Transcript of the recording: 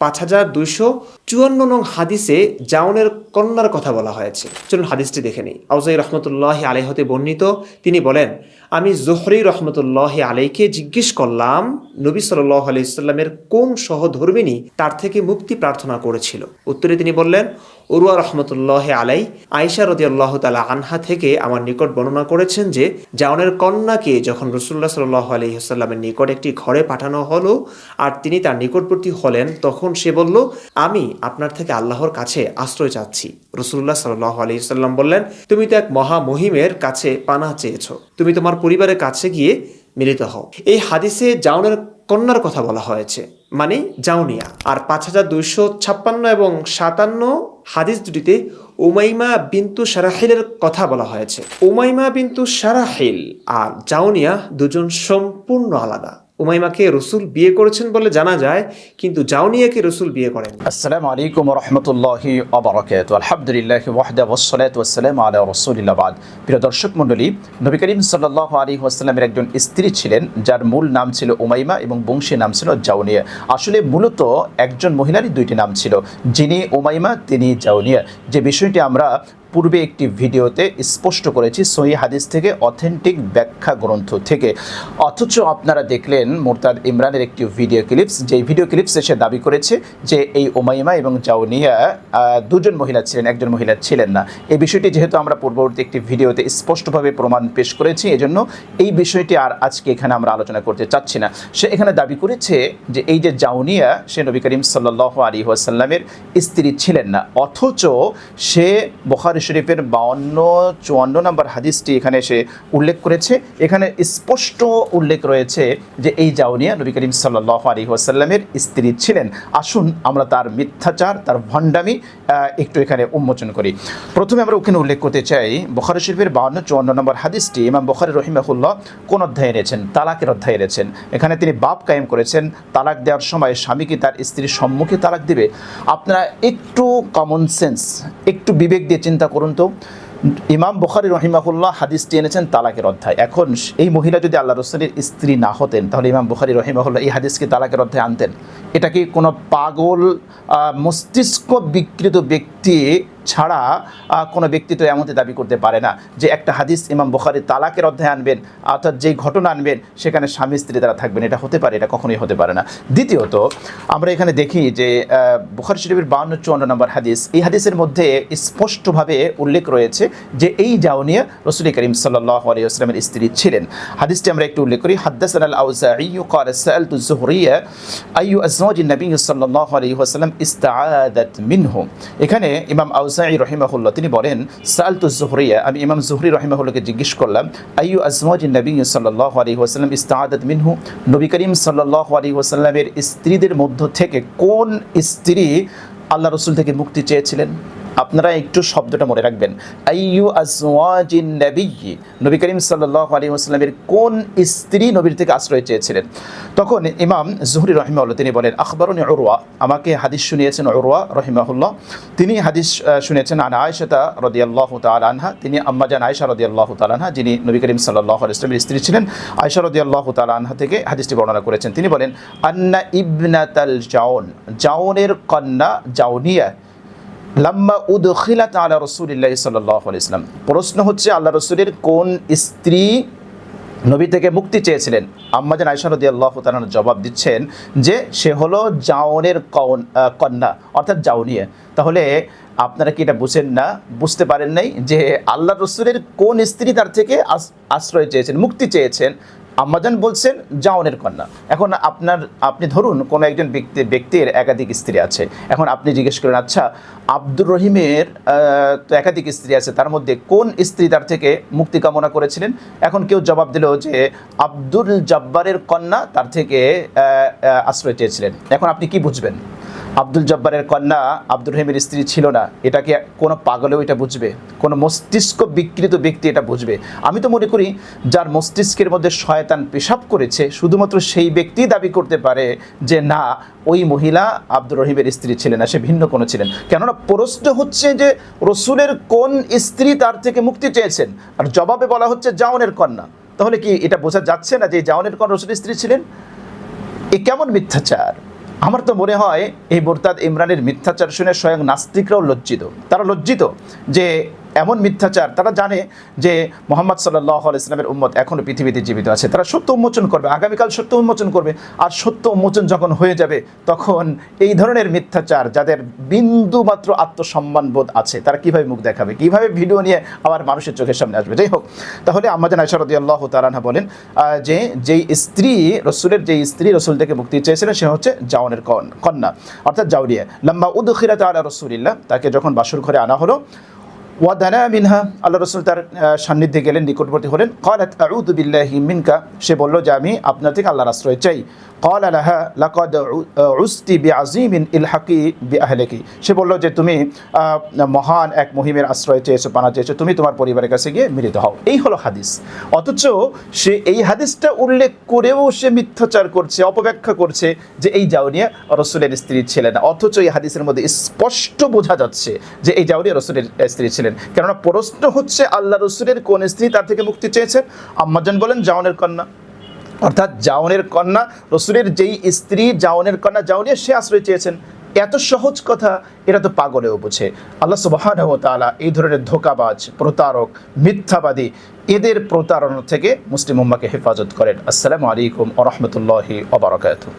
5254 নং হাদিসে জাউনের কন্যার কথা বলা হয়েছে। চলুন হাদিসটি দেখে নিই। আউজাই রহমতুল্লাহি আলাইহি হতে বর্ণিত, তিনি বলেন, আমি জুহরি রহমতুল্লাহি আলাইকে জিজ্ঞেস করলাম, নবী সাল্লাল্লাহু আলাইহি সাল্লামের কোন সহধর্মিণী তার থেকে মুক্তি প্রার্থনা করেছিল? উত্তরে তিনি বললেন, উরওয়া রহমতুল্লাহি আলাই আয়েশা রাদিয়াল্লাহু তাআলা আনহা থেকে আমার নিকট বর্ণনা করেছেন যে জাউনের কন্যাকে যখন রাসূলুল্লাহ সাল্লাল্লাহু আলাইহি ওয়াসাল্লামের নিকট একটি ঘরে পাঠানো হলো আর তিনি তার নিকটবর্তী হলেন, তখন সে বলল, আমি আপনার থেকে আল্লাহর কাছে আশ্রয় চাচ্ছি। রাসূলুল্লাহ সাল্লাল্লাহু আলাইহি ওয়াসাল্লাম বললেন, তুমি তো এক মহামহিমের কাছে পানাহ চেয়েছো, তুমি তোমার পরিবারের কাছে গিয়ে মিলিত হও। এই হাদিসে জাউনের কন্যার কথা বলা হয়েছে, মানে জাউনিয়া। আর 5256 এবং 57 হাদিস দুটিতে উমাইমা বিনতু শারাহিলের কথা বলা হয়েছে। উমাইমা বিনতু শারাহিল আর জাউনিয়া দুজন সম্পূর্ণ আলাদা। উমাইমাকে রসুল বিয়ে করেছেন বলে জানা যায়, কিন্তু জাউনিয়াকে রসুল বিয়ে করেন। আসসালামু আলাইকুম ওয়া রাহমাতুল্লাহি ওয়া বারাকাতুহু। আলহামদুলিল্লাহি ওয়াহদাহু ওয়াসসালাতু ওয়াসসালামু আলা রাসূলিল্লাহ বাদ। প্রিয় দর্শক মণ্ডলী, নবী করিম সাল্লাল্লাহু আলাইহি ওয়াসাল্লামের একজন স্ত্রী ছিলেন যার মূল নাম ছিল উমাইমা এবং বংশী নাম ছিল জাউনিয়া। আসলে মূলত একজন মহিলারই দুইটি নাম ছিল, যিনি উমাইমা তিনি জাউনিয়া। যে বিষয়টি আমরা পূর্বে একটি ভিডিওতে স্পষ্ট করেছি সহিহ হাদিস থেকে, অথেন্টিক ব্যাখ্যা গ্রন্থ থেকে। অথচ আপনারা দেখলেন মুরতাদ ইমরানের একটি ভিডিও ক্লিপস, যেই ভিডিও ক্লিপস এসে দাবি করেছে যে এই উমাইমা এবং জাউনিয়া দুজন মহিলা ছিলেন, একজন মহিলা ছিলেন না। এই বিষয়টি যেহেতু আমরা পূর্ববর্তী একটি ভিডিওতে স্পষ্টভাবে প্রমাণ পেশ করেছি, এজন্য এই বিষয়টি আর আজকে এখানে আমরা আলোচনা করতে চাচ্ছি না। সে এখানে দাবি করেছে যে এই যে জাউনিয়া, সে নবী করিম সাল্লাল্লাহু আলাইহি ওয়াসাল্লামের স্ত্রী ছিলেন না, অথচ সে বুখারী শরীফের 52-54 নম্বর হাদিসটি এখানে সে উল্লেখ করেছে। এখানে স্পষ্ট উল্লেখ রয়েছে যে এই জাউনিয়া নবী করিম সাল্লাল্লাহু আলাইহি ওয়াসাল্লামের স্ত্রী ছিলেন। আসুন আমরা তার মিথ্যাচার, তার ভণ্ডামি একটু এখানে উন্মোচন করি। প্রথমে আমরা ওখানে উল্লেখ করতে চাই বুখারী শরীফের 52-54 নম্বর হাদিসটি ইমাম বুখারী রাহিমাহুল্লাহ কোন অধ্যায়ে এনেছেন? তালাকের অধ্যায়ে এনেছেন। এখানে তিনি বাব কায়েম করেছেন, তালাক দেওয়ার সময় স্বামী কি তার স্ত্রীর সম্মুখে তালাক দিবে? আপনারা একটু কমন সেন্স, একটু বিবেক দিয়ে চিন্তা করুন তো। ইমাম বুখারী রাহিমাহুল্লাহ হাদিসটি এনেছেন তালাকের অধ্যায়। এখন এই মহিলা যদি আল্লাহ রাসূলের স্ত্রী না হতেন, তাহলে ইমাম বুখারী রাহিমাহুল্লাহ এই হাদিসকে তালাকের অধ্যায়ে আনতেন? এটা কি কোনো পাগল মস্তিষ্ক বিকৃত ব্যক্তি ছাড়া কোনো ব্যক্তি তো এমনটি দাবি করতে পারে না যে একটা হাদিস ইমাম বুখারী তালাকের অধ্যায়ে আনবেন, অর্থাৎ যেই ঘটনা আনবেন সেখানে স্বামী স্ত্রী তারা থাকবেন। এটা হতে পারে? এটা কখনোই হতে পারে না। দ্বিতীয়ত আমরা এখানে দেখি যে বুখারী শরীফের 52-54 নম্বর হাদিস, এই হাদিসের মধ্যে স্পষ্টভাবে উল্লেখ রয়েছে যে এই জাউনিয়া রাসূল করিম সাল্লাল্লাহু আলাইহি ওয়াসাল্লামের স্ত্রী ছিলেন। হাদিসটি আমরা একটু উল্লেখ করি। হাদাসানা আল-আউজাঈ ক্বালা সাআলতু যুহরিয়া আইয়ু আজওয়াজিন নবী সাল্লাল্লাহু আলাইহি ওয়াসাল্লাম ইসতাআদাত মিনহু। এখানে ইমাম আউজাঈ রাহিমাহুল্লাহ তিনি বলেন, সাআলতু যুহরিয়া, আমি ইমাম যুহরি রাহিমাহুল্লাহকে জিজ্ঞেস করলাম, আইয়ু আজওয়াজিন নবী সাল্লাল্লাহু আলাইহি ওয়াসাল্লাম ইসতাআদাত মিনহু, নবী করিম সাল্লাল্লাহু আলাইহি ওয়াসাল্লামের স্ত্রীদের মধ্য থেকে কোন স্ত্রী আল্লাহ রাসূল থেকে মুক্তি চেয়েছিলেন? আপনারা একটু শব্দটা মনে রাখবেন, আইয়ু আজওয়াজিন নবী, নবী করিম সাল্লাল্লাহু আলাইহি ওয়াসাল্লামের কোন স্ত্রী নবীর থেকে আশ্রয় চেয়েছিলেন? তখন ইমাম যুহরি রাহিমাহুল্লাহ তিনি বলেন, আখবারুনি উরওয়া, আমাকে হাদিস শুনিয়েছেন উরওয়া রাহিমাহুল্লাহ। তিনি হাদিস শুনেছেন আন আয়েশা রাদিয়াল্লাহু তাআলা আনহা, তিনি আম্মা জান আয়েশা রাদিয়াল্লাহু তাআলা আনহা, যিনি নবী করিম সাল্লাল্লাহু আলাইহি ওয়াসাল্লামের স্ত্রী ছিলেন, আয়েশা রাদিয়াল্লাহু তাআলা আনহা থেকে হাদিসটি বর্ণনা করেছেন। তিনি বলেন, আন্না ইবনাতাল জাউন, জাউনের কন্যা জাউনিয়া লাম্মা উদখিলাত আলা রাসূলিল্লাহি সাল্লাল্লাহু আলাইহি ওয়াসাল্লাম, প্রশ্ন হচ্ছে আল্লাহ রাসূলের কোন স্ত্রী নবী থেকে মুক্তি চেয়েছিলেন? আম্মা জান আয়েশা রাদিয়াল্লাহু তাআলা জবাব দিচ্ছেন যে সে হলো জাউনের কন্যা, অর্থাৎ জাউনিয়া। তাহলে আপনারা কি এটা বুঝেন না, বুঝতে পারেন নাই যে আল্লাহ রাসূলের কোন স্ত্রী তার থেকে আশ্রয় চেয়েছেন, মুক্তি চেয়েছেন? আম্মাজান বলছেন জাউনের কন্যা। এখন আপনি ধরুন কোনো একজন ব্যক্তির একাধিক স্ত্রী আছে, এখন আপনি জিজ্ঞেস করেন, আচ্ছা আব্দুর রহিমের তো একাধিক স্ত্রী আছে, তার মধ্যে কোন স্ত্রী তার থেকে মুক্তি কামনা করেছিলেন? এখন কেউ জবাব দিল যে আব্দুল জব্বারের কন্যা তার থেকে আশ্রয় চেয়েছিলেন। এখন আপনি কি বুঝবেন? আব্দুল জব্বারের কন্যা আব্দুর রহিমের স্ত্রী ছিল না, এটাকে কোনো পাগলেও এটা বুঝবে? কোনো মস্তিষ্ক বিকৃত ব্যক্তি এটা বুঝবে? আমি তো মনে করি যার মস্তিষ্কের মধ্যে শয়তান পেশাব করেছে শুধুমাত্র সেই ব্যক্তি দাবি করতে পারে যে না, ওই মহিলা আব্দুর রহিমের স্ত্রী ছিলেন না, সে ভিন্ন কোনো ছিলেন। কেননা প্রশ্ন হচ্ছে যে রসুলের কোন স্ত্রী তার থেকে মুক্তি চেয়েছেন, আর জবাবে বলা হচ্ছে জাউনের কন্যা। তাহলে কি এটা বোঝা যাচ্ছে না যে জাউনের কন্যা রসুলের স্ত্রী ছিলেন? এ কেমন মিথ্যাচার! আমার তো মনে হয় এই মুরতাদ ইমরানের মিথ্যাচার শুনে স্বয়ং নাস্তিকরাও লজ্জিত। তারা লজ্জিত যে এমন মিথ্যাচার, তারা জানে যে মুহাম্মদ সাল্লাল্লাহু আলাইহি ওয়াসাল্লামের উম্মত এখনও পৃথিবীতে জীবিত আছে, তারা সত্য উন্মোচন করবে, আগামীকাল সত্য উন্মোচন করবে। আর সত্য উন্মোচন যখন হয়ে যাবে তখন এই ধরনের মিথ্যাচার, যাদের বিন্দু মাত্র আত্মসম্মান বোধ আছে, তারা কীভাবে মুখ দেখাবে, কীভাবে ভিডিও নিয়ে আবার মানুষের চোখের সামনে আসবে। যাই হোক, তাহলে আম্মা জান আয়েশা রাদিয়াল্লাহু তাআলা আনহা বলেন যে যেই স্ত্রী রসুলের, যেই স্ত্রী রসুল থেকে মুক্তি চেয়েছিলেন সে হচ্ছে জাওনের কন্যা, অর্থাৎ জাওরিয়া। লাম্মা উদখিলাত আলা রাসূলিল্লাহ, তাকে যখন বাসর ঘরে আনা হলো, ওয়াদানা মিনহা, আল্লাহ রসুল তার সান্নিধ্যে গেলেন, নিকটবর্তী হলেন। ক্বালাত আউযু বিল্লাহি মিনকা, সে বলল যে আমি আপনার থেকে আল্লাহর আশ্রয় চাই। ক্বালা লাহা লাকাদ উসতি বিআযীমিন ইলহাকি বিআহলিকি, সে বলল যে তুমি মহান এক মহিমের আশ্রয় চেয়েছো, পানা চেয়েছো, তুমি তোমার পরিবারের কাছে গিয়ে মিলিত হও। এই হলো হাদিস। অথচ সে এই হাদিসটা উল্লেখ করেও সে মিথ্যাচার করছে, অপব্যাখ্যা করছে যে এই জাওরিয়া রসুলের স্ত্রী ছিলেন। অথচ এই হাদিসের মধ্যে স্পষ্ট বোঝা যাচ্ছে যে এই জাওরিয়া রসুলের স্ত্রী ছিলেন। কেননা প্রশ্ন হচ্ছে আল্লাহ রসুলের কোন স্ত্রী তার থেকে মুক্তি চেয়েছেন? আম্মাজান বলেন জাওনের কন্যা, অর্থাৎ জাওনের কন্যা, রসুলের যেই স্ত্রী জাওনের কন্যা জাওরিয়া, সে আশ্রয় চেয়েছেন। এত সহজ কথা, এটা তো পাগলেও বোঝে। আল্লাহ সুবহানাহু ওয়া তাআলা এই ধরনের ধোঁকাবাজ, প্রতারক, মিথ্যাবাদী, এদের প্রতারণা থেকে মুসলিম উম্মাহকে হেফাজত করেন। আসসালামু আলাইকুম ওয়া রাহমাতুল্লাহি ওয়া বারাকাতুহু।